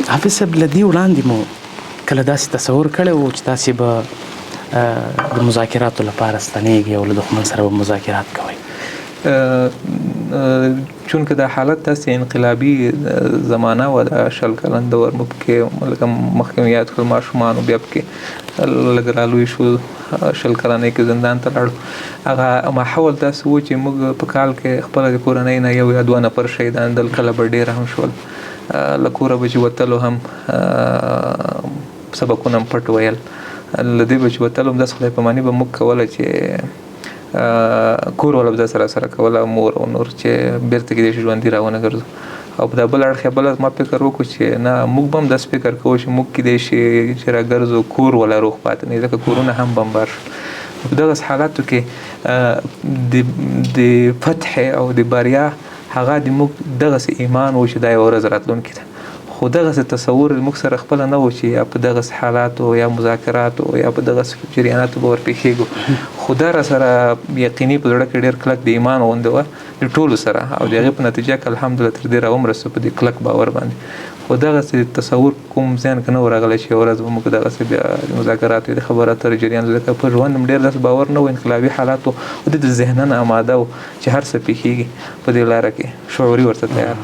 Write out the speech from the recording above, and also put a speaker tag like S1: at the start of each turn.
S1: حافظ صاحب له دې وړاندې مو کله داسې تصور کړی و چې تاسې به د مذاکراتو لپاره ستنېږئ او له دښمن سره به مذاکرات کوئ؟
S2: چونکه دا حالت داسې انقلابي زمانه وه د 20 کلن دور مو پکې لکه مخکې مې یاد کړل ماشومانو بیا پکې لږ رالوی شو 20 کلنۍ کې زندان ته لاړو. هغه ماحول داسې و چې موږ په کال کې خپله د کورنۍ نه 1 یا 2 نفر شهیداندل، کله به ډېر هم شول. له کوره به چې وتلو هم سبقونه هم پټ ویل. له دې به چې وتلو هم داسې خدای پاماني به موږ کوله چې کور والا به داسې راسره کوله، مور او نور، چې بیرته کېدای شي ژوندي راونه ګرځو. او په دا بل اړخ یې بله ما فکر وکړو چې نه، موږ به هم داسې فکر کوو چې موږ کېدای شي چې راګرځو کور والا روغ پاتې نه وي، ځکه کورونه هم بمبار شول. په دغسې حالاتو کې د فتح او د بریا هغه د موږ دغسې ایمان و چې دا یوه ورځ راتلونکې ده، خو دغسې تصور موږ سره خپله نه و چې یا په دغسې حالاتو یا مذاکراتو یا په دغسې جریاناتو به ورپېښېږو. خو دا راسره یقیني په زړه کې ډېر کلک د ایمان غوندې وه د ټولو سره، او د هغې په نتیجه کې الحمدلله تر دې راومرسو په دې کلک باور باندې. خو دغسې تصور کوم ذهن کې نه و راغلی چې یوه ورځ به موږ دغسې بیا د مذاکراتو د خبرو اترو جریان، ځکه په ژوند هم ډېر داسې باور نه و، انقلابي حالات و، د ذهناً آماده و چې هر څه پېښېږي په دې لاره کې شعوري ورته تیار.